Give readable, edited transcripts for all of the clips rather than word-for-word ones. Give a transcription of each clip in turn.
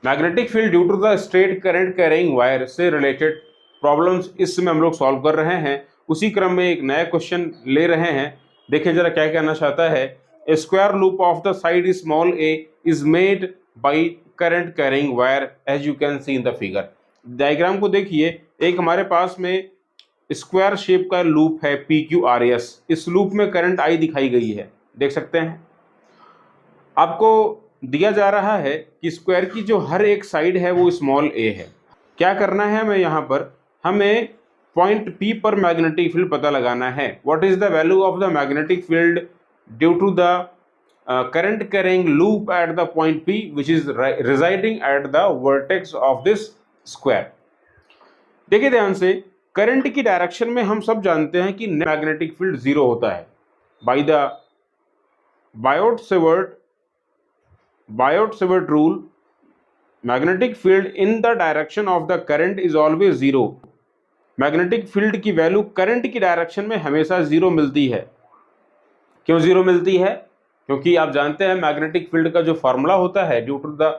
Magnetic field due to the straight current carrying wire से related problems इस समय हम लोग सॉल्व कर रहे हैं। उसी क्रम में एक नया क्वेश्चन ले रहे हैं। देखिए जरा क्या कहना चाहता है। A square loop of the side small a is made by current carrying wire as you can see in the figure. Diagram को देखिए, एक हमारे पास में स्क्वायर शेप का लूप है PQRS। इस लूप में करंट आई दिखाई गई है, देख सकते हैं। आपको दिया जा रहा है कि स्क्वायर की जो हर एक साइड है वो स्मॉल a है। क्या करना है हमें यहाँ पर, हमें पॉइंट P पर मैग्नेटिक फील्ड पता लगाना है। What is the value of the magnetic field due to the current carrying loop at the point P which is residing at the vertex of this square. देखिए ध्यान से, current की direction में हम सब जानते हैं कि मैग्नेटिक फील्ड जीरो होता है। By the Biot-Savart rule, magnetic field in the direction of the current is always zero। Magnetic field की वैल्यू करंट की डायरेक्शन में हमेशा जीरो मिलती है। क्यों जीरो मिलती है? क्योंकि आप जानते हैं मैग्नेटिक फील्ड का जो फॉर्मूला होता है due to the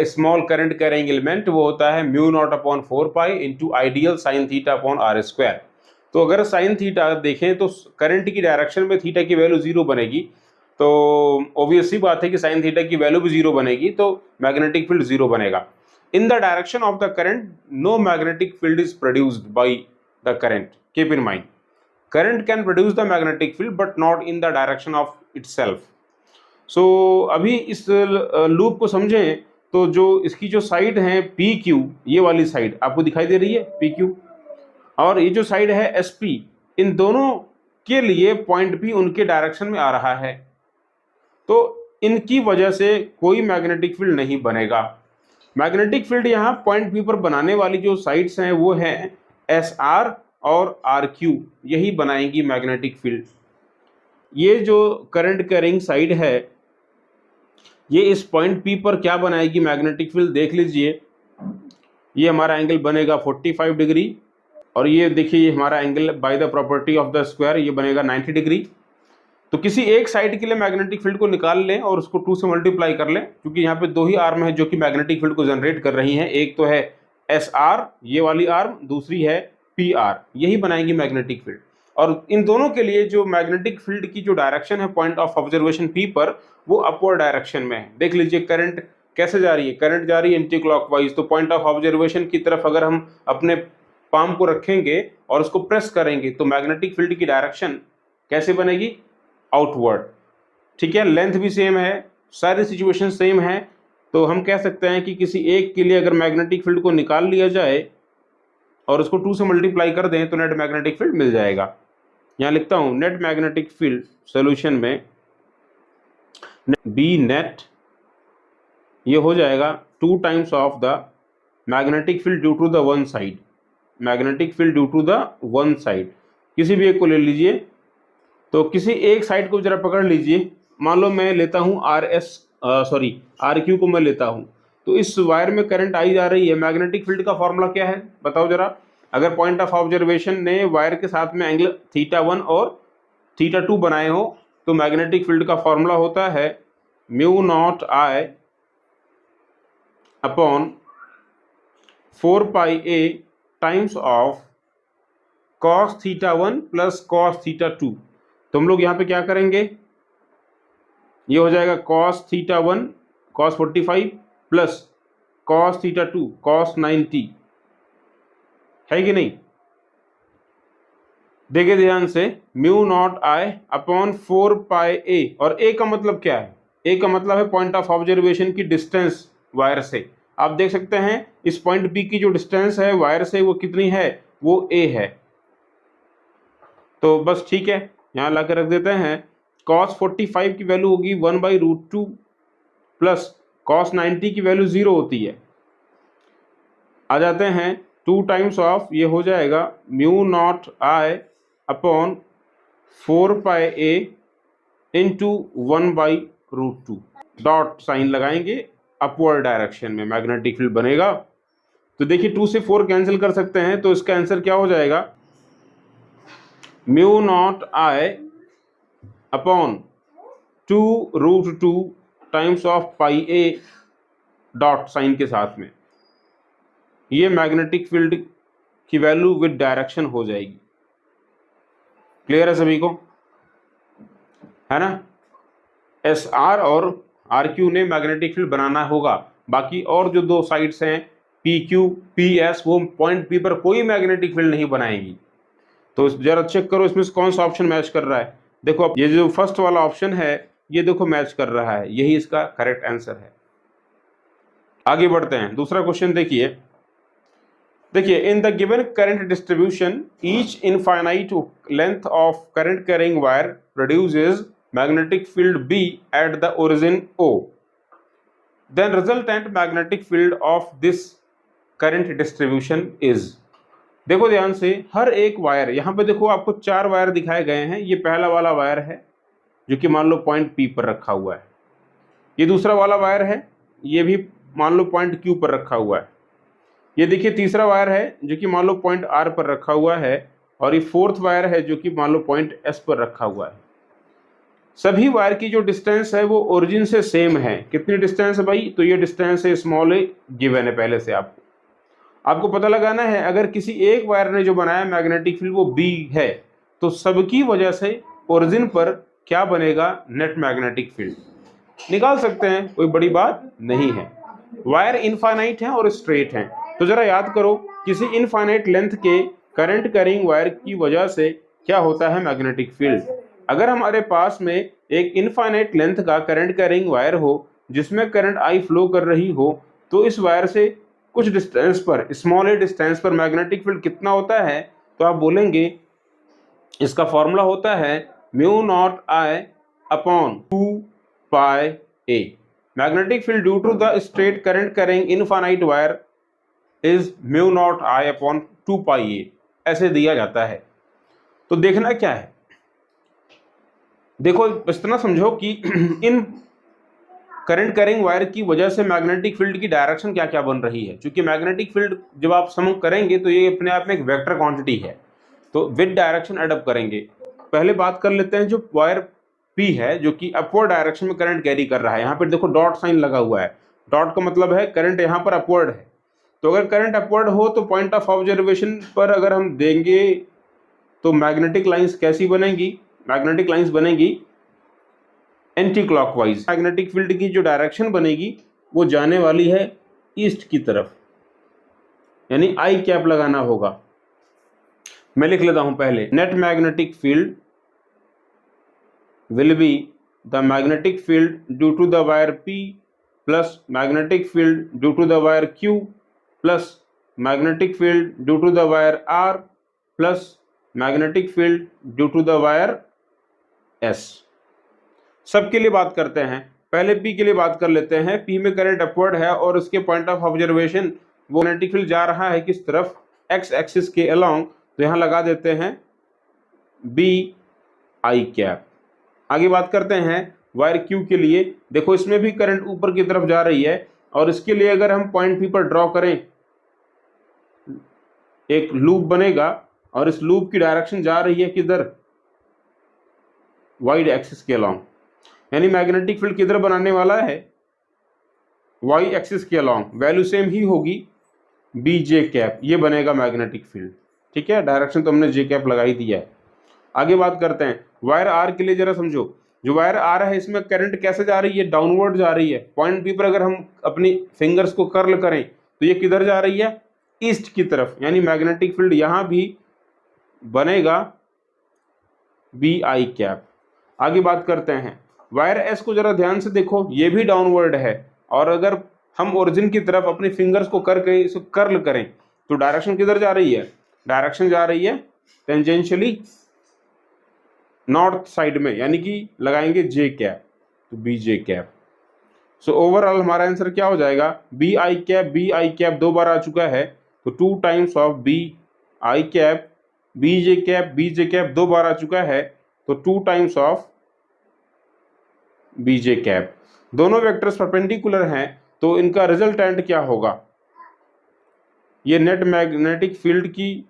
small current carrying element, वो होता है mu not upon 4 pi into I dl sine theta upon r square. तो अगर साइन थीटा देखें तो करंट की डायरेक्शन में थीटा की वैल्यू जीरो बनेगी, तो ऑब्वियस सी बात है कि साइन थीटा की वैल्यू भी जीरो बनेगी, तो मैग्नेटिक फील्ड जीरो बनेगा। In the direction of the current no magnetic field is produced by the current. Keep in mind, current can produce the magnetic field but not in the direction of itself. So अभी इस loop को समझें तो जो इसकी जो side है PQ, ये वाली साइड आपको दिखाई दे रही है PQ, और ये जो साइड है SP, इन दोनों के लिए पॉइंट P उनके डायरेक्शन में आ रहा है, तो इनकी वजह से कोई मैग्नेटिक फील्ड नहीं बनेगा। मैग्नेटिक फील्ड यहाँ पॉइंट P पर बनाने वाली जो साइड्स हैं वो हैं SR और RQ, यही बनाएंगी मैग्नेटिक फील्ड। ये जो करंट कैरिंग साइड है ये इस पॉइंट P पर क्या बनाएगी मैग्नेटिक फील्ड, देख लीजिए। ये हमारा एंगल बनेगा 45 डिग्री, और ये देखिए ये हमारा angle by the property of the square ये बनेगा 90 डिग्री। तो किसी एक साइड के लिए मैग्नेटिक फील्ड को निकाल लें और उसको 2 से मल्टीप्लाई कर लें, क्योंकि यहाँ पे दो ही आर्म है जो कि मैग्नेटिक फील्ड को जनरेट कर रही हैं। एक तो है SR ये वाली आर्म, दूसरी है PR, यही बनाएगी मैग्नेटिक फील्ड। और इन दोनों के लिए जो मैग्नेटिक फील्ड की जो डायरेक्शन है पॉइंट ऑफ ऑब्जर्वेशन P पर, वो अपवर्ड डायरेक्शन में है। देख लीजिए करंट कैसे जा रही है, करंट जा रही है एंटी क्लॉकवाइज। तो पॉइंट ऑफ ऑब्जर्वेशन की तरफ अगर हम अपने पाम को रखेंगे और उसको प्रेस करेंगे तो मैग्नेटिक फील्ड की डायरेक्शन कैसे बनेगी, आउटवर्ड। ठीक है, लेंथ भी सेम है, सारी सिचुएशन सेम है। तो हम कह सकते हैं कि किसी एक के लिए अगर मैग्नेटिक फील्ड को निकाल लिया जाए और उसको 2 से मल्टीप्लाई कर दें तो नेट मैग्नेटिक फील्ड मिल जाएगा। यहाँ लिखता हूँ नेट मैग्नेटिक फील्ड सॉल्यूशन में बी नेट ये हो जाएगा 2 times of the magnetic field due to the one side. Magnetic field due to the one side, किसी भी एक को ले लीजिए। तो किसी एक साइड को जरा पकड़ लीजिए, मान लो मैं लेता हूँ RQ को मैं लेता हूँ। तो इस वायर में करंट आई जा रही है, मैग्नेटिक फील्ड का फॉर्मूला क्या है बताओ जरा। अगर पॉइंट ऑफ ऑब्जर्वेशन ने वायर के साथ में एंगल θ1 और θ2 बनाए हो तो मैग्नेटिक फील्ड का फॉर्मूला होता है mu not I upon 4 pi A times of cos θ1 plus cos θ2। तो हम लोग यहाँ पे क्या करेंगे, ये हो जाएगा cos θ1 cos 45 plus cos θ2 cos 90, है कि नहीं। देखिए ध्यान से, mu naught I upon 4 pi A, और A का मतलब क्या है, A का मतलब है पॉइंट ऑफ ऑब्जर्वेशन की डिस्टेंस वायर से। आप देख सकते हैं इस पॉइंट P की जो डिस्टेंस है वायर से वो कितनी है, वो A है। तो बस ठीक है, यहाँ ला कर रख देते हैं। cos 45 की वैल्यू होगी 1/√2 प्लस cos 90 की वैल्यू 0 होती है। आ जाते हैं 2 टाइम्स ऑफ, ये हो जाएगा mu not I upon 4 pi A into 1/√2। Dot sign लगाएंगे, अपवर्ड डायरेक्शन में मैग्नेटिक फील्ड बनेगा। तो देखिए 2 से 4 कैंसिल कर सकते हैं, तो इसका आंसर क्या हो जाएगा, mu not I upon 2√2 times of pi A dot sign के साथ में, ये मैग्नेटिक फील्ड की वैल्यू विद डायरेक्शन हो जाएगी। क्लियर है सभी को, है ना। एस आर और आर क्यू ने मैग्नेटिक फील्ड बनाना होगा, बाकी और जो दो साइड्स हैं पी क्यू पी एस, वो पॉइंट पी पर कोई मैग्नेटिक फील्ड नहीं बनाएंगी। तो जरा चेक करो इसमें कौन सा ऑप्शन मैच कर रहा है। देखो अब ये जो फर्स्ट वाला ऑप्शन है ये देखो मैच कर रहा है, यही इसका करेक्ट आंसर है। आगे बढ़ते हैं, दूसरा क्वेश्चन देखिए। देखिए, in the given current distribution each infinite length of current carrying wire produces magnetic field B at the origin O, then resultant magnetic field of this current distribution is. देखो ध्यान से, हर एक वायर, यहाँ पे देखो आपको 4 वायर दिखाए गए हैं। ये पहला वाला वायर है जो कि मान लो पॉइंट पी पर रखा हुआ है, ये दूसरा वाला वायर है, ये भी मान लो पॉइंट क्यू पर रखा हुआ है, ये देखिए तीसरा वायर है जो कि मान लो पॉइंट आर पर रखा हुआ है, और ये फोर्थ वायर है जो कि मान लो पॉइंट एस पर रखा हुआ है। सभी वायर की जो डिस्टेंस है वो ओरिजिन से सेम है। कितनी डिस्टेंस है भाई? तो ये डिस्टेंस है स्मॉल ए, गिवन है पहले से। आपको पता लगाना है, अगर किसी एक वायर ने जो बनाया मैग्नेटिक फील्ड वो बी है, तो सबकी वजह से ओरिजिन पर क्या बनेगा? नेट मैग्नेटिक फील्ड निकाल सकते हैं, कोई बड़ी बात नहीं है। वायर इनफाइनाइट है और स्ट्रेट है, तो जरा याद करो, किसी इनफाइनाइट लेंथ के करंट कैरिंग वायर की वजह से क्या होता है? Magnetic field. अगर हमारे पास में एक इनफाइनाइट लेंथ का करंट कैरिंग वायर हो जिसमें करंट आई फ्लो कर रही हो, तो इस वायर से कुछ डिस्टेंस पर, स्मॉल ए डिस्टेंस पर मैग्नेटिक फील्ड कितना होता है? तो आप बोलेंगे इसका फॉर्मूला होता है mu not I upon 2 pi A. Magnetic field due to the straight current carrying infinite wire is mu not I upon 2 pi A, ऐसे दिया जाता है। तो देखना क्या है, देखो इतना समझो कि इन करंट कैरिंग वायर की वजह से मैग्नेटिक फील्ड की डायरेक्शन क्या क्या बन रही है। क्योंकि मैग्नेटिक फील्ड जब आप सम करेंगे तो ये अपने आप में एक वेक्टर क्वांटिटी है, तो विद डायरेक्शन एड अप करेंगे। पहले बात कर लेते हैं जो वायर पी है जो कि अपवर्ड डायरेक्शन में करंट कैरी कर रहा है। यहाँ पर देखो डॉट साइन लगा हुआ है, डॉट का मतलब है करंट यहाँ पर अपवर्ड है। तो अगर करंट अपवर्ड हो तो पॉइंट ऑफ ऑब्जर्वेशन पर अगर हम देंगे तो मैग्नेटिक लाइंस कैसी बनेंगी? मैग्नेटिक लाइंस बनेगी एंटी क्लॉकवाइज। मैग्नेटिक फील्ड की जो डायरेक्शन बनेगी वो जाने वाली है ईस्ट की तरफ, यानी आई कैप लगाना होगा। मैं लिख लेता हूं पहले, net magnetic field will be the magnetic field due to the wire P plus magnetic field due to the wire Q plus magnetic field due to the wire R plus magnetic field due to the wire S। सबके लिए बात करते हैं, पहले P के लिए बात कर लेते हैं। पी में करंट अपवर्ड है और उसके पॉइंट ऑफ ऑब्जर्वेशन वो मैग्नेटिक फील्ड जा रहा है किस तरफ? एक्स एक्सिस के अलोंग। तो यहाँ लगा देते हैं बी आई कैप। आगे बात करते हैं वायर क्यू के लिए। देखो इसमें भी करंट ऊपर की तरफ जा रही है और इसके लिए अगर हम पॉइंट पी पर ड्रॉ करें, एक लूप बनेगा और इस लूप की डायरेक्शन जा रही है किधर? वाई एक्सिस के अलोंग, यानी मैग्नेटिक फील्ड किधर बनाने वाला है? वाई एक्सिस के अलोंग। वैल्यू सेम ही होगी, बी जे कैप, ये बनेगा मैग्नेटिक फील्ड। ठीक है, डायरेक्शन तो हमने जे कैप लगाई दिया है। आगे बात करते हैं वायर आर के लिए। जरा समझो, जो वायर आर है इसमें करंट कैसे जा रही है? डाउनवर्ड जा रही है। पॉइंट बी पर अगर हम अपनी फिंगर्स को कर्ल करें तो ये किधर जा रही है? ईस्ट की तरफ, यानी मैग्नेटिक फील्ड यहां भी बनेगा बी आई कैप। आगे बात करते हैं वायर एस को, जरा ध्यान से देखो, ये भी डाउनवर्ड है और अगर हम ओरिजिन की तरफ अपनी फिंगर्स को करके इसको कर्ल करें तो डायरेक्शन किधर जा रही है? डायरेक्शन जा रही है टेंजेंशियली नॉर्थ साइड में, यानी कि लगाएंगे जे कैप, तो B J cap. So overall हमारा आंसर क्या हो जाएगा? B I cap. B I cap 2 बार आ चुका है तो 2 times of B I cap. B J cap, B J cap 2 बार आ चुका है तो 2 times of B J cap. दोनों वेक्टर्स परपेंडिकुलर हैं तो इनका रिजल्टेंट क्या होगा? ये नेट मैग्नेटिक फील्ड की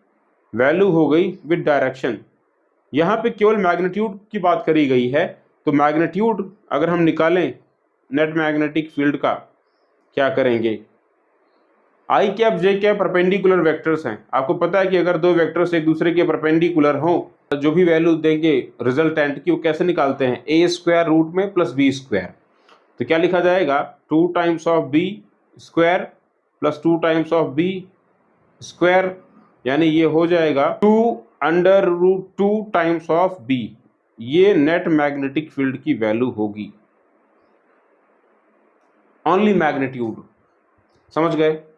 वैल्यू हो गई विद डायरेक्शन। यहाँ पे केवल मैग्नीट्यूड की बात करी गई है, तो मैग्नीट्यूड अगर हम निकालें नेट मैग्नेटिक फील्ड का, क्या करेंगे, आई कैप जे कैप परपेंडिकुलर वेक्टर्स हैं। आपको पता है कि अगर दो वेक्टर्स एक दूसरे के परपेंडिकुलर हों तो जो भी वैल्यू देंगे रिजल्टेंट की वो कैसे निकालते हैं, ए स्क्वायर रूट में प्लस बी स्क्वायर। तो क्या लिखा जाएगा, 2 times of B square plus 2 times of B square, यानी ये हो जाएगा 2 टाइम्स ऑफ बी। ये नेट मैग्नेटिक फील्ड की वैल्यू होगी, ओनली मैग्नीट्यूड। समझ गए।